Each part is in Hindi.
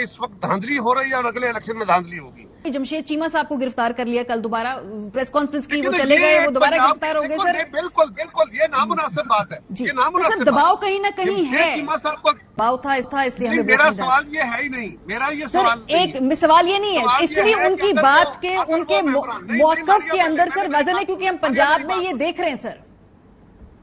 कि इस वक्त धांधली हो रही है और अगले इलेक्शन में धांधली होगी। जमशेद चीमा साहब को गिरफ्तार कर लिया, कल दोबारा प्रेस कॉन्फ्रेंस की, वो चले गए, वो दोबारा गिरफ्तार हो गए। सर बिल्कुल बिल्कुल, ये नामुनासिब बात है जी। ये नामुनासिब सर दबाव कहीं ना कहीं है, चीमा साहब को दबाव था इसलिए हमें मेरा सवाल ये है ही नहीं, मेरा ये सवाल एक सवाल ये नहीं है, इसलिए उनकी बात के उनके मौक़िफ़ के अंदर सर वजन है, क्योंकि हम पंजाब में ये देख रहे हैं सर।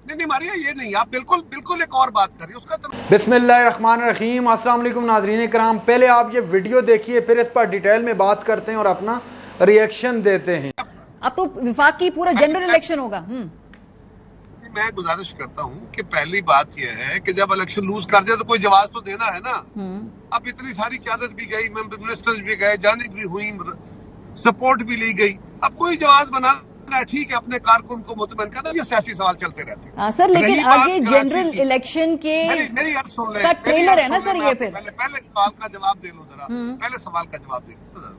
नहीं मारिए, ये नहीं, आप बिल्कुल एक और बात करिए उसका। बिस्मिल्लाहिर्रहमानिर्रहीम, अस्सलाम वालेकुम नाज़रीन कराम। पहले आप ये वीडियो देखिए, फिर इस पर डिटेल में बात करते हैं और अपना रिएक्शन देते हैं। अब तो विफाकी पूरा जनरल इलेक्शन होगा। मैं गुजारिश करता हूँ कि पहली बात यह है कि जब इलेक्शन लूज कर जाए तो कोई जवाब तो देना है ना। अब इतनी सारी क़यादत भी गई, मिनिस्टर्स भी गए, जानिब भी हुई, सपोर्ट भी ली गई, अब कोई जवाब बना ठीक है, अपने कारकुन को मुतमईन करना, ये सियासी सवाल चलते रहते हैं। सर लेकिन आगे जनरल इलेक्शन के मेरी अर्ज सुन ले, का ट्रेलर है ना सर, ये फिर पहले सवाल का जवाब दे लो जरा, पहले सवाल का जवाब दे लो।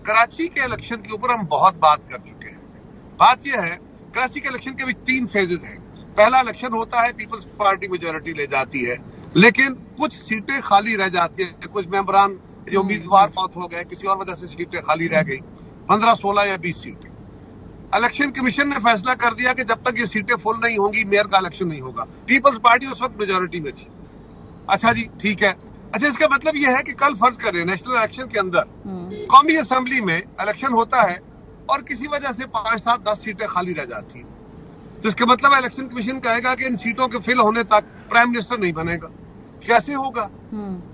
कराची के इलेक्शन के ऊपर हम बहुत बात कर चुके हैं। बात यह है, कराची के इलेक्शन के भी 3 फेजेज हैं। पहला इलेक्शन होता है, पीपल्स पार्टी मेजोरिटी ले जाती है, लेकिन कुछ सीटें खाली रह जाती है, कुछ मेंबरान जो उम्मीदवार फौत हो गए, किसी और वजह से सीटें खाली रह गई, 15, 16 या 20 सीटें। इलेक्शन कमीशन ने फैसला कर दिया कि जब तक ये सीटें फुल नहीं होंगी मेयर का इलेक्शन नहीं होगा। पीपल्स पार्टी उस वक्त मेजोरिटी में थी। अच्छा जी, ठीक है। अच्छा, इसका मतलब यह है कि कल फर्ज करें नेशनल इलेक्शन के अंदर कौमी असेंबली में इलेक्शन होता है और किसी वजह से 5, 7, 10 सीटें खाली रह जाती हैं, तो इसका मतलब इलेक्शन कमीशन कहेगा कि इन सीटों के फिल होने तक प्राइम मिनिस्टर नहीं बनेगा। कैसे होगा?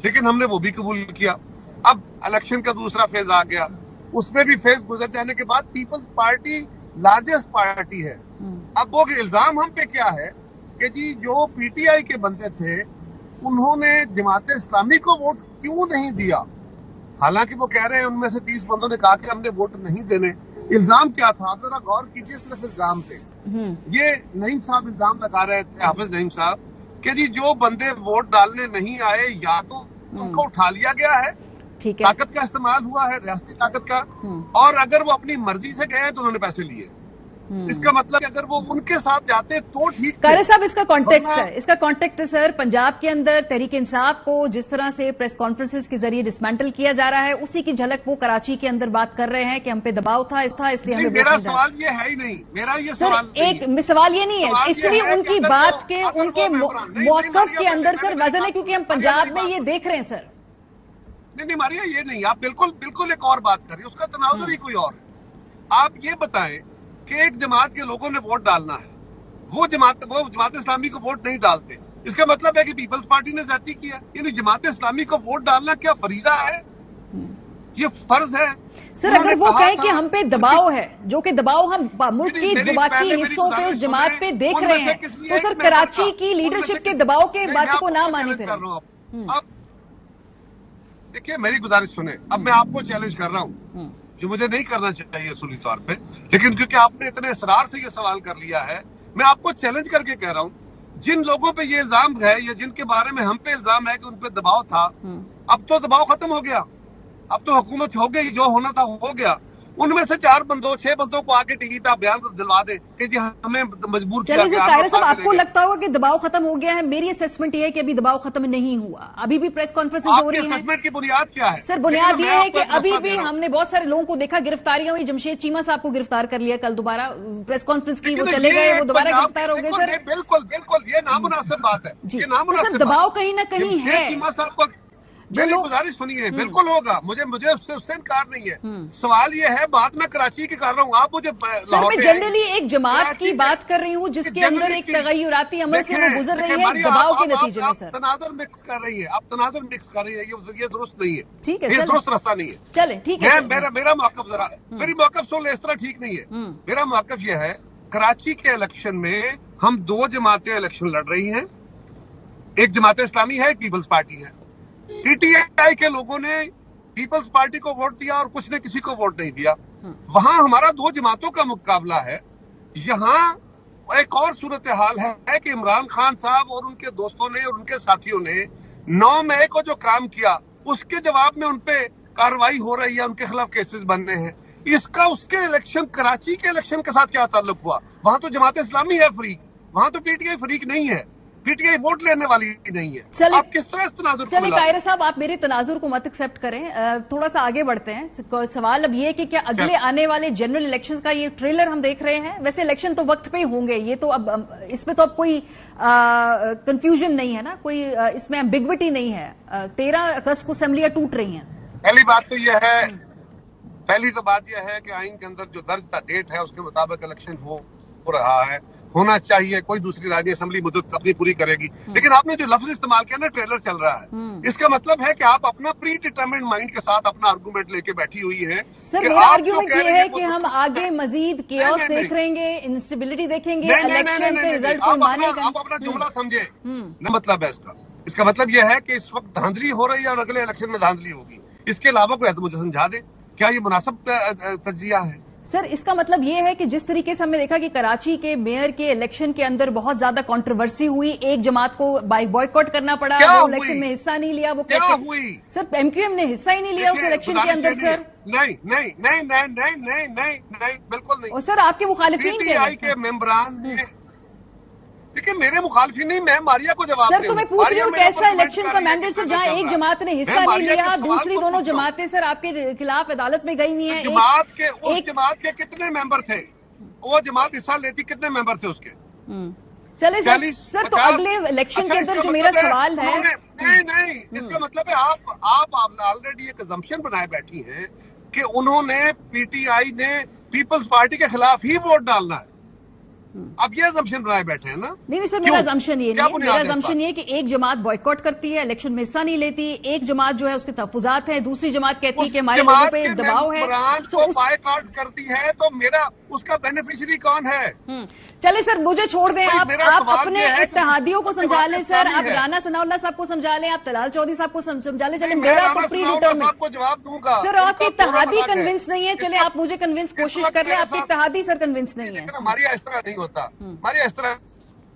लेकिन हमने वो भी कबूल किया। अब इलेक्शन का दूसरा फेज आ गया, उसमें भी फेज गुजर जाने के बाद पीपल्स पार्टी लार्जेस्ट पार्टी है। अब वो इल्जाम हम पे क्या है कि जी जो पीटीआई के बंदे थे उन्होंने जमात इस्लामी को वोट क्यों नहीं दिया, हालांकि वो कह रहे हैं उनमें से 30 बंदों ने कहा कि हमने वोट नहीं देने। इल्जाम क्या था, जरा गौर कीजिए सिर्फ इल्जाम पे। ये नईम साहब इल्जाम लगा रहे थे, हाफिज नईम साहब, कि जी जो बंदे वोट डालने नहीं आए या तो उनको उठा लिया गया है, ठीक है, ताकत का इस्तेमाल हुआ है, रियासती ताकत का, और अगर वो अपनी मर्जी से गए तो उन्होंने पैसे लिए। इसका मतलब अगर वो उनके साथ जाते तो ठीक। कारी साहब इसका कॉन्टेक्स्ट है सर, पंजाब के अंदर तहरीक इंसाफ को जिस तरह से प्रेस कॉन्फ्रेंसेस के जरिए डिसमेंटल किया जा रहा है, उसी की झलक वो कराची के अंदर बात कर रहे हैं कि हम पे दबाव था इसलिए हमें। मेरा सवाल ये है ही नहीं, मेरा ये सवाल एक सवाल ये नहीं है, इसलिए उनकी बात के उनके मौक़िफ़ के अंदर सर वजन है, क्योंकि हम पंजाब में ये देख रहे हैं सर। नहीं मारिए, ये नहीं, आप बिल्कुल एक और बात करिए, उसका तनाजुर ही कोई और। आप ये बताएं कि एक जमात के लोगों ने वोट डालना है, वो जमात इस्लामी को वोट नहीं डालते, इसका मतलब है कि पीपल्स पार्टी ने ज्यादती किया। यानी जमात इस्लामी को वोट डालना क्या फरीजा है? ये फर्ज है सर। अगर वो कहे कि हम पे दबाव है, जो कि दबाव हम मुल्क की बाकी हिस्सों पे उस जमात पे देख रहे हैं, तो सर कराची की लीडरशिप के दबाव के बात को ना माने। अब देखिए, मेरी गुजारिश सुने, अब मैं आपको चैलेंज कर रहा हूँ, जो मुझे नहीं करना चाहिए असूली तौर पे, लेकिन क्योंकि आपने इतने इसरार से ये सवाल कर लिया है, मैं आपको चैलेंज करके कह रहा हूँ, जिन लोगों पे ये इल्जाम है या जिनके बारे में हम पे इल्जाम है कि उन पे दबाव था, अब तो दबाव खत्म हो गया, अब तो हुकूमत हो गई, जो होना था हो गया। उनमें से 4 बंदों 6 बंदों को आके टीवी पे बयान दिलवा दे कि जी हमें मजबूर किया गया। कायरा साहब, आपको लगता होगा कि दबाव खत्म हो गया है, मेरी असेसमेंट ये है कि अभी दबाव खत्म नहीं हुआ, अभी भी प्रेस कॉन्फ्रेंसेस हो रही हैं। असेसमेंट की बुनियाद क्या है? सर बुनियाद ये है कि अभी भी हमने बहुत सारे लोगों को देखा, गिरफ्तारियां हुई, जमशेद चीमा साहब को गिरफ्तार कर लिया, कल दोबारा प्रेस कॉन्फ्रेंस की, वो चले गए, वो दोबारा गिरफ्तार हो गए। सर बिल्कुल ये नामुनासिब बात है जी। सर दबाव कहीं ना कहीं है। चीमा साहब को मेरी गुजारिश सुनिए, बिल्कुल होगा, मुझे उससे इनकार नहीं है। सवाल ये है, बात मैं कराची की कर रहा हूँ, आप मुझे सर मैं जनरली एक जमात की बात कर रही हूँ जिसके अंदर एक तगय्युराती अमल से वो गुजर रही है, दबाव के नतीजे में। सर तनाजुर मिक्स कर रही है, आप तनाजुर मिक्स कर रही है, ये दुरुस्त नहीं है, ठीक है, ये दुरुस्त रास्ता नहीं है। चले ठीक है, मेरा मौक़िफ़ जरा, मेरी मौक़िफ़ सुन ले, इस तरह ठीक नहीं है। मेरा मौक़िफ़ यह है, कराची के इलेक्शन में हम 2 जमातें इलेक्शन लड़ रही हैं, एक जमात इस्लामी है, एक पीपल्स पार्टी है। पीटीआई के लोगों ने पीपल्स पार्टी को वोट दिया और कुछ ने किसी को वोट नहीं दिया। वहां हमारा 2 जमातों का मुकाबला है। यहाँ एक और सूरत हाल है कि इमरान खान साहब और उनके दोस्तों ने और उनके साथियों ने 9 मई को जो काम किया, उसके जवाब में उनपे कार्रवाई हो रही है, उनके खिलाफ केसेस बन रहे हैं। इसका उसके इलेक्शन, कराची के इलेक्शन के साथ क्या ताल्लुक हुआ? वहां तो जमात इस्लामी है फरीक, वहां तो पीटीआई फरीक नहीं है। पीटीआई वोट लेने वाली नहीं है। चलिए, आप किस तरह इस तनाजुर को चलिए मिला कायरा साहब, आप मेरे तनाजुर को मत एक्सेप्ट करें, थोड़ा सा आगे बढ़ते हैं। सवाल अब ये कि क्या अगले आने वाले जनरल इलेक्शंस का ये ट्रेलर हम देख रहे हैं? वैसे इलेक्शन तो वक्त पे ही होंगे, ये तो अब इसमें तो अब कोई कंफ्यूजन नहीं है ना, कोई इसमें एम्बिग्विटी नहीं है। 13 अगस्त को असेंबलियां टूट रही हैं। पहली बात तो यह है, पहली तो बात यह है कि आइन के अंदर जो दर्ज डेट है उसके मुताबिक इलेक्शन हो रहा है, होना चाहिए। कोई दूसरी राज्य असेंबली मुद्दत अपनी पूरी करेगी, लेकिन आपने जो लफ्ज इस्तेमाल किया ना, ट्रेलर चल रहा है, इसका मतलब है कि आप अपना प्री डिटरमिन्ड माइंड के साथ अपना आर्गूमेंट लेके बैठी हुई है। सर, मेरा आर्गूमेंट ये है कि हम आगे मजीद केओस देख रहेंगे, इंस्टेबिलिटी देखेंगे, इलेक्शन के रिजल्ट को मानेगा। आप अपना जुमला समझे ना, मतलब है इसका मतलब यह है कि इस वक्त धांधली हो रही है और अगले इलेक्शन में धांधली होगी। इसके अलावा कोई तो मुझे समझा दे, क्या ये मुनासिब तज्जिया है? सर, इसका मतलब ये है कि जिस तरीके से हमने देखा कि कराची के मेयर के इलेक्शन के अंदर बहुत ज्यादा कंट्रोवर्सी हुई, एक जमात को बॉयकॉट करना पड़ा, वो इलेक्शन में हिस्सा नहीं लिया। वो क्या हुई? सर, एमक्यूएम ने हिस्सा ही नहीं लिया उस इलेक्शन के अंदर। सर नहीं नहीं नहीं नहीं नहीं नहीं नहीं नहीं, बिल्कुल नहीं। और सर, आपके मुखालिफिन के मेंबरान ने, देखिए मेरे मुखालिफिन नहीं, मैं मारिया को जवाब सर, तो मैं पूछ रही हूँ कैसा इलेक्शन का मैंडेट सर, जहाँ एक जमात ने हिस्सा नहीं लिया, दूसरी दोनों जमातें सर आपके खिलाफ अदालत में गई हुई हैं। उस जमात के कितने मेंबर थे? वो जमात हिस्सा लेती, कितने मेंबर थे उसके? चलिए सर, तो अगले इलेक्शन के अंदर जो मेरा सवाल है, नहीं, इसका मतलब है आप ऑलरेडी एक अजम्पशन बनाए बैठी हैं कि उन्होंने, पीटीआई ने पीपल्स पार्टी के खिलाफ ही वोट डालना है। अब ये अजम्पशन बनाए बैठे हैं ना? नहीं सर, मेरा अजम्पशन ये नहीं है। मेरा अजम्पशन ये कि एक जमात बॉयकॉट करती है, इलेक्शन में हिस्सा नहीं लेती, एक जमात जो है उसके तहफुजात हैं, दूसरी जमात कहती है कि हमारे लोगों पे दबाव है, तो बॉयकॉट करती है, तो मेरा उसका बेनिफिशियरी कौन है? चलिए सर, मुझे छोड़ दें, आप अपने इत्तेहादियों को समझा लें सर, आप राना सनाउल्लाह साहब को समझा लें, आप तलाल चौधरी साहब को समझा लें। चलिए, मेरा तो प्री डिटरमिन्ड को जवाब दूंगा सर, आपके इत्तेहादी कन्विंस नहीं है। चलिए, आप मुझे कन्विंस कोशिश कर लें, आपके इत्तेहादी सर कन्विंस नहीं है। हमारी इस तरह नहीं होता, हमारी इस तरह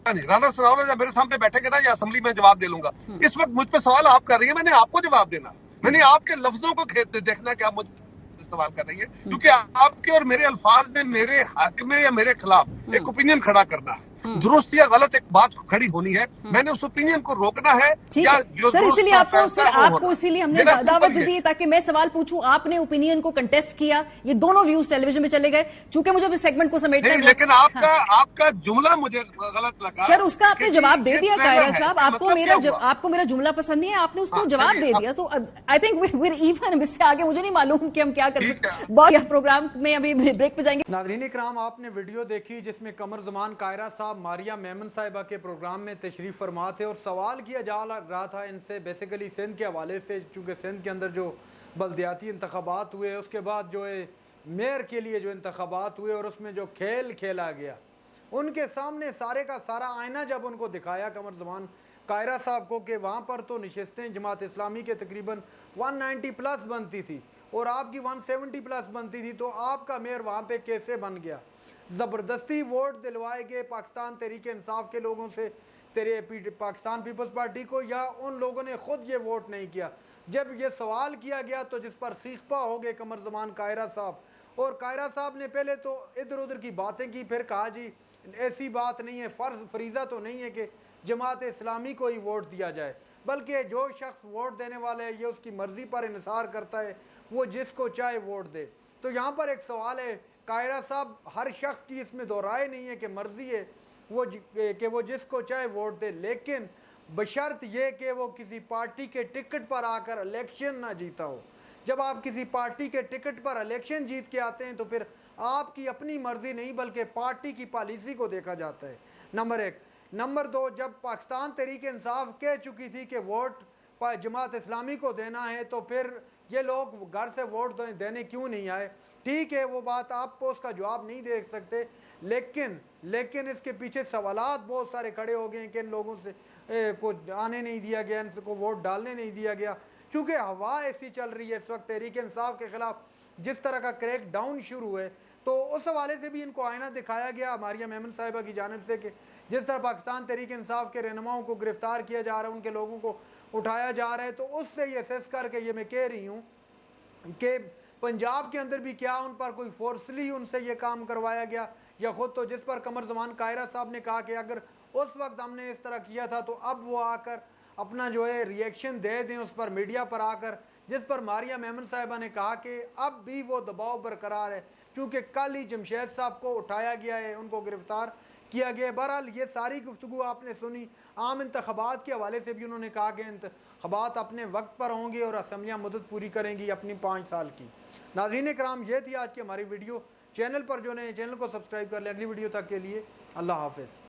नहीं। राना सनाउल्लाह जब मेरे सामने बैठेंगे ना, या असेंबली में जवाब दे लूंगा। इस वक्त मुझ पे सवाल आप कर रही है, मैंने आपको जवाब देना, मैंने आपके लफ्जों को देखना कि आप मुझे इस्तेमाल कर रही है, क्योंकि आपके और मेरे अल्फाज ने मेरे हक में या मेरे खिलाफ एक ओपिनियन खड़ा करना है। दुरुस्त या गलत एक बात खड़ी होनी है, मैंने उस ओपिनियन को रोकना है। या सर, इसीलिए आपको इसीलिए हमने दावत दी ताकि मैं सवाल पूछूं, आपने ओपिनियन को कंटेस्ट किया, ये दोनों व्यूज टेलीविजन में चले गए। चूंकि मुझे इस सेगमेंट को समेटना है, लेकिन आपका जुमला मुझे गलत लगा सर। उसका आपने जवाब दे दिया कायरा साहब, आपको मेरा जुमला पसंद नहीं है, आपने उसको जवाब दे दिया। तो आई थिंक वीर इवन, इससे आगे मुझे नहीं मालूम कि हम क्या कर सकते हैं। बहुत प्रोग्राम में अभी ब्रेक पे जाएंगे। नाज़रीन इकराम, आपने वीडियो देखी जिसमें कमर ज़मान कायरा साहब मारिया मेमन साहिबा के प्रोग्राम में तशरीफ़ फरमा थे और सवाल किया जा रहा था इनसे बेसिकली सिंध के हवाले से, चूँकि सिंध के अंदर जो बल्दियाती इंतखाबात हुए, उसके बाद जो है मेयर के लिए जो इंतखाबात हुए और उसमें जो खेल खेला गया, उनके सामने सारे का सारा आईना जब उनको दिखाया कमर ज़मान कायरा साहब को कि वहाँ पर तो नशस्तें जमात इस्लामी के तकरीबन 190 प्लस बनती थी और आपकी 170 प्लस बनती थी, तो आपका मेयर वहाँ पे कैसे बन गया? ज़बरदस्ती वोट दिलवाए गए पाकिस्तान तहरीक इंसाफ के लोगों से पाकिस्तान पीपल्स पार्टी को, या उन लोगों ने खुद ये वोट नहीं किया? जब ये सवाल किया गया तो जिस पर सीखपा हो गए कमर ज़मान कायरा साहब, और कायरा साहब ने पहले तो इधर उधर की बातें की, फिर कहा जी ऐसी बात नहीं है, फरीज़ा तो नहीं है कि जमात इस्लामी को ही वोट दिया जाए, बल्कि जो शख्स वोट देने वाला है ये उसकी मर्ज़ी पर इन्हिसार करता है, वो जिसको चाहे वोट दे। तो यहाँ पर एक सवाल है कायरा साहब, हर शख्स की इसमें दो राय नहीं है कि मर्जी है वो जिसको चाहे वोट दे, लेकिन बशर्त ये कि वो किसी पार्टी के टिकट पर आकर इलेक्शन ना जीता हो। जब आप किसी पार्टी के टिकट पर इलेक्शन जीत के आते हैं तो फिर आपकी अपनी मर्जी नहीं बल्कि पार्टी की पॉलिसी को देखा जाता है, नंबर एक। नंबर दो, जब पाकिस्तान तहरीक इंसाफ कह चुकी थी कि वोट जमात इस्लामी को देना है, तो फिर ये लोग घर से वोट देने क्यों नहीं आए? ठीक है, वो बात आपको उसका जवाब नहीं दे सकते, लेकिन इसके पीछे सवालात बहुत सारे खड़े हो गए हैं कि इन लोगों से को आने नहीं दिया गया, इनको वोट डालने नहीं दिया गया, क्योंकि हवा ऐसी चल रही है इस वक्त तहरीक इंसाफ के खिलाफ जिस तरह का क्रैक डाउन शुरू है। तो उस हवाले से भी इनको आईना दिखाया गया मारिया मेमन साहिबा की जानिब से कि जिस तरह पाकिस्तान तहरीक इंसाफ के रहनुमाओं को गिरफ्तार किया जा रहा है, उनके लोगों को उठाया जा रहा है, तो उससे ये असेस करके ये मैं कह रही हूँ कि पंजाब के अंदर भी क्या उन पर कोई फोर्सली उनसे ये काम करवाया गया, या खुद तो जिस पर कमर ज़मान कायरा साहब ने कहा कि अगर उस वक्त हमने इस तरह किया था, तो अब वो आकर अपना जो है रिएक्शन दे दें उस पर, मीडिया पर आकर, जिस पर मारिया मेमन साहिबा ने कहा कि अब भी वो दबाव बरकरार है, क्योंकि कल ही जमशेद साहब को उठाया गया है, उनको गिरफ्तार किया गया। बहरहाल ये सारी गुफ्तगू आपने सुनी। आम इंतखाबात के हवाले से भी उन्होंने कहा कि इंतखाबात अपने वक्त पर होंगे और असम्बलियाँ मदद पूरी करेंगी अपनी 5 साल की। नाज़रीन कराम, ये थी आज की हमारी वीडियो। चैनल पर जो नए, चैनल को सब्सक्राइब कर लें। अगली वीडियो तक के लिए अल्लाह हाफिज़।